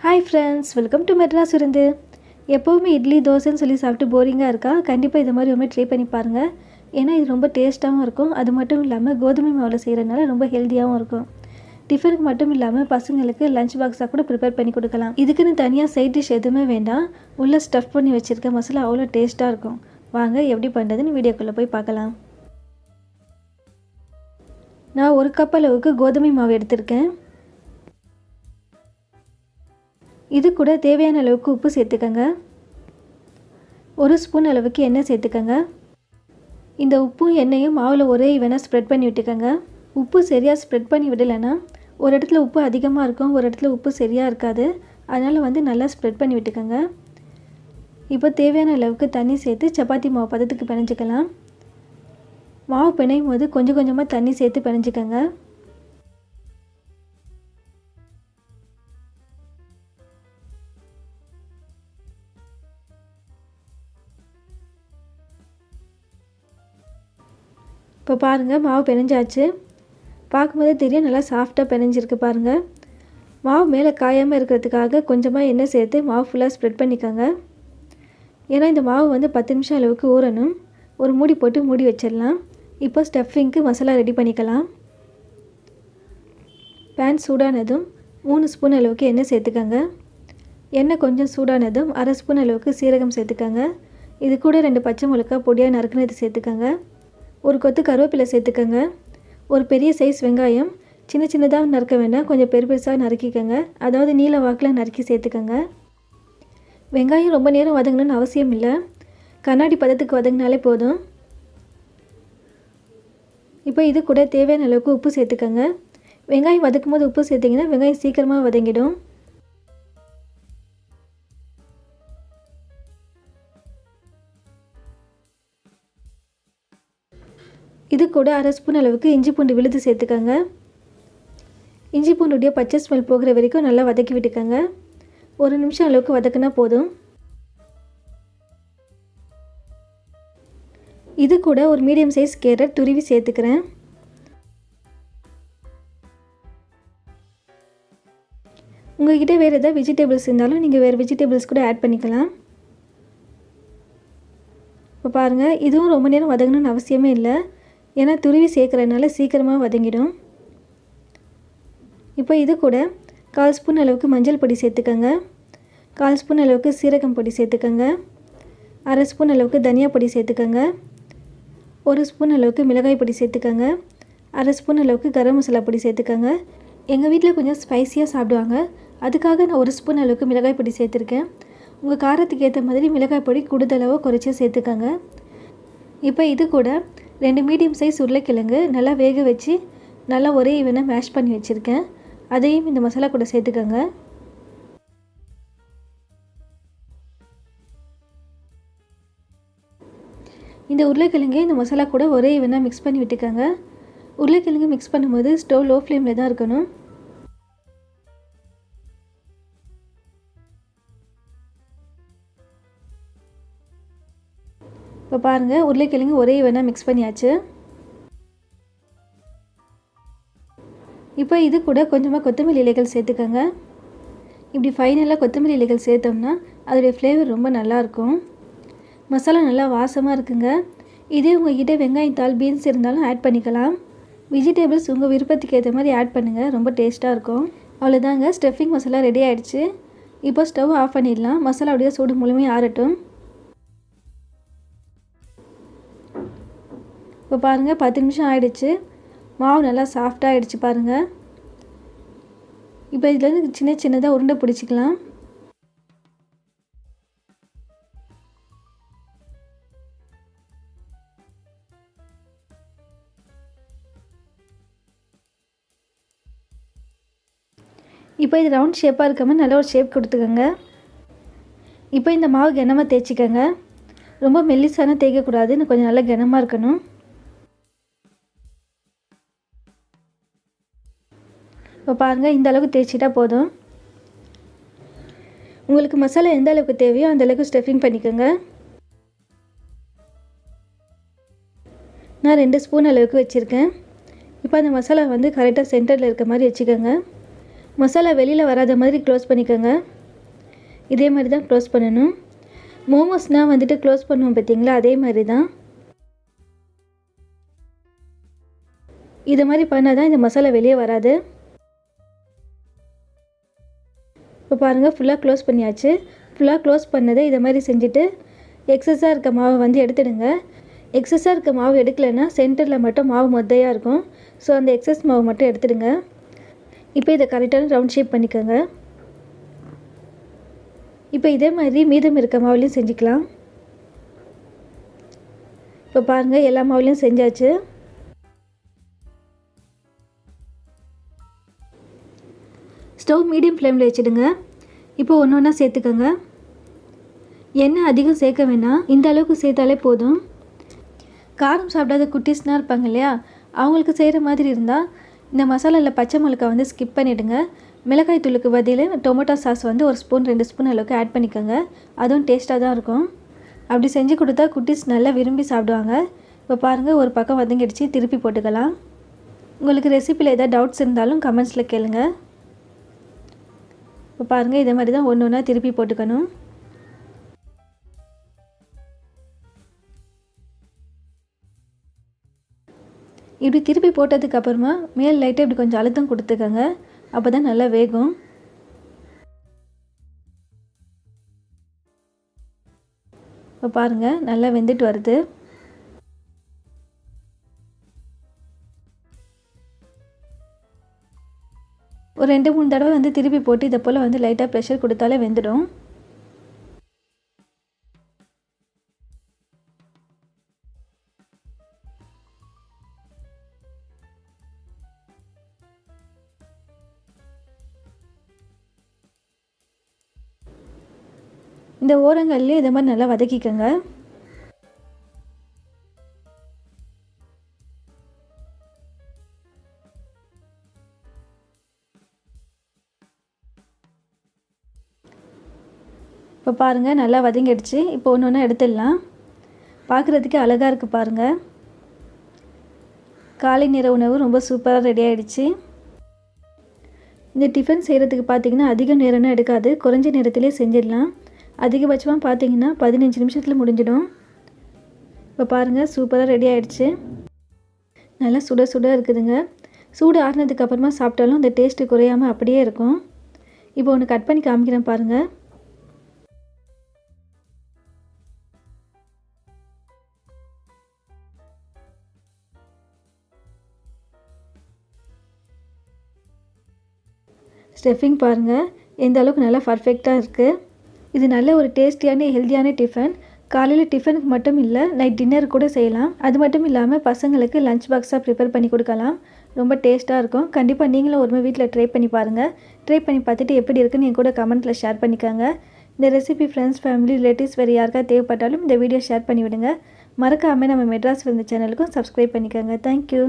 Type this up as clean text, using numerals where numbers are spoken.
Hi friends, welcome to Madras Virunthu. எப்பவுமே இட்லி தோசைன்னு சொல்லி சாப்பிட்டு போரிங்காக இருக்கா? கண்டிப்பாக இது மாதிரி ட்ரை பண்ணி பாருங்கள். ஏன்னா இது ரொம்ப டேஸ்ட்டாகவும் இருக்கும். அது மட்டும் இல்லாமல் கோதுமை மாவில் செய்கிறதுனால ரொம்ப ஹெல்த்தியாகவும் இருக்கும். டிஃபனுக்கு மட்டும் இல்லாமல் பசங்களுக்கு லஞ்ச் பாக்ஸாக கூட ப்ரிப்பேர் பண்ணி கொடுக்கலாம். இதுக்குன்னு தனியாக சைட் டிஷ் எதுவுமே வேண்டாம். உள்ளே ஸ்டஃப் பண்ணி வச்சுருக்க மசாலா அவ்வளோ டேஸ்ட்டாக இருக்கும். வாங்க எப்படி பண்ணுறதுன்னு வீடியோக்குள்ளே போய் பார்க்கலாம். நான் 1 கப் அளவுக்கு கோதுமை மாவு எடுத்திருக்கேன். இது கூட தேவையான அளவுக்கு உப்பு சேர்த்துக்கங்க. 1 ஸ்பூன் அளவுக்கு எண்ணெய் சேர்த்துக்கங்க. இந்த உப்பும் எண்ணெயும் மாவில் ஒரே ஈவனாக ஸ்ப்ரெட் பண்ணி விட்டுக்கங்க. உப்பு சரியாக ஸ்ப்ரெட் பண்ணி விடலைன்னா ஒரு இடத்துல உப்பு அதிகமாக இருக்கும், ஒரு இடத்துல உப்பு சரியாக இருக்காது. அதனால் நல்லா ஸ்ப்ரெட் பண்ணி விட்டுக்கங்க. இப்போ தேவையான அளவுக்கு தண்ணி சேர்த்து சப்பாத்தி மாவு பதத்துக்கு பிணைஞ்சிக்கலாம். மாவு பிணையும் போது கொஞ்சம் கொஞ்சமாக தண்ணி சேர்த்து பிணைஞ்சிக்கங்க. இப்போ பாருங்கள், மாவு பிணைஞ்சாச்சு. பார்க்கும்போதே தெரியும் நல்லா சாஃப்டாக பிணைஞ்சிருக்கு பாருங்கள். மாவு மேலே காயாமல் இருக்கிறதுக்காக கொஞ்சமாக எண்ணெய் சேர்த்து மாவு ஃபுல்லாக ஸ்ப்ரெட் பண்ணிக்கோங்க. ஏன்னா இந்த மாவு 10 நிமிஷம் அளவுக்கு ஊறணும். ஒரு மூடி போட்டு மூடி வச்சிடலாம். இப்போ ஸ்டஃபிங்க்கு மசாலா ரெடி பண்ணிக்கலாம். பேன் சூடானதும் 3 ஸ்பூன் அளவுக்கு எண்ணெய் சேர்த்துக்கோங்க. எண்ணெய் கொஞ்சம் சூடானதும் 1/2 ஸ்பூன் அளவுக்கு சீரகம் சேர்த்துக்கோங்க. இது கூட 2 பச்சை மிளகாய் பொடியாக நறுக்குனது சேர்த்துக்கோங்க. ஒரு கொத்து கருவேப்பிலை சேர்த்துக்கோங்க. ஒரு பெரிய சைஸ் வெங்காயம் சின்ன சின்னதாக நறுக்க வேண்டாம், கொஞ்சம் பெருசாக நறுக்கிக்கோங்க. அதாவது நீல வாக்கில் நறுக்கி சேர்த்துக்கோங்க. வெங்காயம் ரொம்ப நேரம் வதங்கணும்னு அவசியம் இல்லை, கண்ணாடி பதத்துக்கு வதங்கினாலே போதும். இப்போ இது கூட தேவையான அளவுக்கு உப்பு சேர்த்துக்கோங்க. வெங்காயம் வதக்கும் போது உப்பு சேர்த்திங்கன்னா வெங்காயம் சீக்கிரமாக வதங்கிடும். இது கூட 1/2 ஸ்பூன் அளவுக்கு இஞ்சி பூண்டு விழுது சேர்த்துக்கோங்க. இஞ்சி பூண்டுடைய பச்சை ஸ்மெல் போகிற வரைக்கும் நல்லா வதக்கி விட்டுக்கோங்க. 1 நிமிஷம் அளவுக்கு வதக்கினா போதும். இது கூட ஒரு மீடியம் சைஸ் கேரட் துருவி சேர்த்துக்கிறேன். உங்கள்கிட்ட வேறு எதாவது வெஜிடபிள்ஸ் இருந்தாலும் நீங்கள் வேறு வெஜிடபிள்ஸ் கூட ஆட் பண்ணிக்கலாம். இப்போ பாருங்கள், இதுவும் ரொம்ப நேரம் வதங்கணும்னு அவசியமே இல்லை, ஏன்னா துருவி சேர்க்குறதுனால சீக்கிரமாக வதங்கிடும். இப்போ இது கூட 1/4 ஸ்பூன் அளவுக்கு மஞ்சள் பொடி சேர்த்துக்கோங்க. 1/4 ஸ்பூன் அளவுக்கு சீரகம் பொடி சேர்த்துக்கோங்க. 1/2 ஸ்பூன் அளவுக்கு தனியா பொடி சேர்த்துக்கோங்க. 1 ஸ்பூன் அளவுக்கு மிளகாய் பொடி சேர்த்துக்கோங்க. 1/2 ஸ்பூன் அளவுக்கு கரம் மசாலா பொடி சேர்த்துக்கோங்க. எங்கள் வீட்டில் கொஞ்சம் ஸ்பைஸியாக சாப்பிடுவாங்க, அதுக்காக நான் 1 ஸ்பூன் அளவுக்கு மிளகாய் பொடி சேர்த்துருக்கேன். உங்கள் காரத்துக்கு ஏற்ற மாதிரி மிளகாய் பொடி கூடுதலாக குறைச்சி சேர்த்துக்கோங்க. இப்போ இது கூட 2 மீடியம் சைஸ் உருளைக்கிழங்கு நல்லா வேக வச்சு நல்லா ஒரே ஈவனாக மேஷ் பண்ணி வச்சுருக்கேன். அதையும் இந்த மசாலா கூட சேர்த்துக்கோங்க. இந்த உருளைக்கிழங்கு இந்த மசாலா கூட ஒரே ஈவனாக மிக்ஸ் பண்ணி விட்டுக்கோங்க. உருளைக்கிழங்கு மிக்ஸ் பண்ணும்போது ஸ்டவ் லோ ஃப்ளேமில் தான் இருக்கணும். இப்போ பாருங்கள், உருளைக்கிழங்கு ஒரே ஈவனாக மிக்ஸ் பண்ணியாச்சு. இப்போ இது கூட கொஞ்சமாக கொத்தமல்லி இலைகள் சேர்த்துக்கோங்க. இப்படி ஃபைனலாக கொத்தமல்லி இலைகள் சேர்த்தோம்னா அதோடைய ஃப்ளேவர் ரொம்ப நல்லாயிருக்கும். மசாலா நல்லா வாசமாக இருக்குங்க. இதே உங்கள்கிட்ட வெங்காயத்தாள் பீன்ஸ் இருந்தாலும் ஆட் பண்ணிக்கலாம். வெஜிடபிள்ஸ் உங்கள் விருப்பத்துக்கு ஏற்ற மாதிரி ஆட் பண்ணுங்கள், ரொம்ப டேஸ்ட்டாக இருக்கும். அவ்வளோதாங்க, ஸ்டஃபிங் மசாலா ரெடி ஆகிடுச்சு. இப்போ ஸ்டவ் ஆஃப் பண்ணிடலாம். மசாலாவுடைய சூடு முழுமையாக ஆறட்டும். இப்போ பாருங்கள், 10 நிமிஷம் ஆகிடுச்சு. மாவு நல்லா சாஃப்டாக ஆகிடுச்சு பாருங்கள். இப்போ இதுலேருந்து சின்ன சின்னதாக உருண்டை பிடிச்சிக்கலாம். இப்போ இது ரவுண்ட் ஷேப்பாக இருக்காமல் நல்ல ஒரு ஷேப் கொடுத்துக்கோங்க. இப்போ இந்த மாவு கனமாக தேய்ச்சிக்கோங்க. ரொம்ப மெல்லிசான தேய்க்கக்கூடாது, இன்னும் கொஞ்சம் நல்லா கனமாக இருக்கணும். இப்போ பாருங்கள், இந்த அளவுக்கு தேய்ச்சிட்டா போதும். உங்களுக்கு மசாலா எந்த அளவுக்கு தேவையோ அந்த அளவுக்கு ஸ்டஃபிங் பண்ணிக்கோங்க. நான் 2 ஸ்பூன் அளவுக்கு வச்சுருக்கேன். இப்போ அந்த மசாலா கரெக்டாக சென்டரில் இருக்க மாதிரி வச்சுக்கோங்க. மசாலா வெளியில் வராத மாதிரி க்ளோஸ் பண்ணிக்கோங்க. இதே மாதிரி தான் க்ளோஸ் பண்ணணும். மோமோஸ்னால் வந்துட்டு க்ளோஸ் பண்ணுவோம் பார்த்தீங்களா, அதே மாதிரி தான். இது மாதிரி பண்ணால் தான் இந்த மசாலா வெளியே வராது. இப்போ பாருங்கள், ஃபுல்லாக க்ளோஸ் பண்ணியாச்சு. ஃபுல்லாக க்ளோஸ் பண்ணதை இதை மாதிரி செஞ்சுட்டு எக்ஸஸாக இருக்க மாவை வந்து எடுத்துடுங்க. எக்ஸஸாக இருக்க மாவு எடுக்கலைன்னா சென்டரில் மட்டும் மாவு மொத்தையாக இருக்கும். ஸோ அந்த எக்ஸஸ் மாவு மட்டும் எடுத்துடுங்க. இப்போ இதை கரெக்டான ரவுண்ட் ஷேப் பண்ணிக்கோங்க. இப்போ இதே மாதிரி மீதம் இருக்க மாவுலையும் செஞ்சுக்கலாம். இப்போ பாருங்கள், எல்லா மாவுலையும் செஞ்சாச்சு. ஸ்டவ் மீடியம் ஃப்ளேமில் வச்சுடுங்க. இப்போ ஒன்று ஒன்றா சேர்த்துக்கோங்க. எண்ணெய் அதிகம் சேர்க்க வேணாம், இந்த அளவுக்கு சேர்த்தாலே போதும். காரம் சாப்பிடாத குட்டீஸ்னால் இருப்பாங்க இல்லையா, அவங்களுக்கு செய்கிற மாதிரி இருந்தால் இந்த மசாலாவில் பச்சை மிளகாய் வந்து ஸ்கிப் பண்ணிவிடுங்க. மிளகாய் தூளுக்கு பதில் டொமேட்டோ சாஸ் வந்து 1 ஸ்பூன் 2 ஸ்பூன் அளவுக்கு ஆட் பண்ணிக்கோங்க. அதுவும் டேஸ்ட்டாக தான் இருக்கும். அப்படி செஞ்சு கொடுத்தா குட்டீஸ் நல்லா விரும்பி சாப்பிடுவாங்க. இப்போ பாருங்கள், ஒரு பக்கம் வதங்கிடுச்சு, திருப்பி போட்டுக்கலாம். உங்களுக்கு ரெசிப்பியில் ஏதாவது டவுட்ஸ் இருந்தாலும் கமெண்ட்ஸில் கேளுங்க. இப்போ பாருங்கள், இதே மாதிரி தான் ஒன்று ஒன்றா திருப்பி போட்டுக்கணும். இப்படி திருப்பி போட்டதுக்கப்புறமா மேல் லைட்டாக இப்படி கொஞ்சம் அழுத்தம் கொடுத்துக்கோங்க. அப்போ தான் நல்லா வேகும். இப்போ பாருங்கள், நல்லா வெந்துட்டு வருது. ஒரு 2-3 தடவை வந்து திருப்பி போட்டு இதை போல் வந்து லைட்டாக ப்ரெஷர் கொடுத்தாலே வெந்துடும். இந்த ஓரங்கள்லேயே இதை மாதிரி நல்லா வதக்கிக்கோங்க. இப்போ பாருங்கள், நல்லா வதங்கிடுச்சு. இப்போ ஒன்று ஒன்றா எடுத்துடலாம். பார்க்குறதுக்கு அழகாக இருக்குது பாருங்கள். காலை நேர உணவு ரொம்ப சூப்பராக ரெடி ஆகிடுச்சு. இந்த டிஃபன் செய்கிறதுக்கு பார்த்திங்கன்னா அதிக நேரம்லாம் எடுக்காது, குறைஞ்ச நேரத்திலே செஞ்சிடலாம். அதிகபட்சமாக பார்த்திங்கன்னா 15 நிமிஷத்தில் முடிஞ்சிடும். இப்போ பாருங்கள், சூப்பராக ரெடி ஆகிடுச்சு. நல்லா சுட சுட இருக்குதுங்க. சூடு ஆறுனதுக்கப்புறமா சாப்பிட்டாலும் அந்த டேஸ்ட்டு குறையாமல் அப்படியே இருக்கும். இப்போ ஒன்று கட் பண்ணி காமிக்கிறேன் பாருங்கள். ஸ்டஃபிங் பாருங்கள், எந்த அளவுக்கு நல்லா பர்ஃபெக்டாக இருக்குது. இது நல்ல ஒரு டேஸ்டியான ஹெல்த்தியான டிஃபன். காலையில் டிஃபனுக்கு மட்டும் இல்லை, நைட் டின்னர் கூட செய்யலாம். அது மட்டும் இல்லாமல் பசங்களுக்கு லஞ்ச் பாக்ஸாக ப்ரிப்பேர் பண்ணி கொடுக்கலாம். ரொம்ப டேஸ்ட்டாக இருக்கும். கண்டிப்பாக நீங்களும் ஒரு வீட்டில் ட்ரை பண்ணி பாருங்கள். ட்ரை பண்ணி பார்த்துட்டு எப்படி இருக்குன்னு என் கூட கமெண்ட்டில் ஷேர் பண்ணிக்கோங்க. இந்த ரெசிபி ஃப்ரெண்ட்ஸ், ஃபேமிலி, ரிலேட்டிவ்ஸ் வேறு யாருக்காவது தேவைப்பட்டாலும் இந்த வீடியோ ஷேர் பண்ணிவிடுங்க. மறக்காமல் நம்ம மெட்ராஸ் விருந்து சேனலுக்கும் சப்ஸ்கிரைப் பண்ணிக்கோங்க. தேங்க்யூ.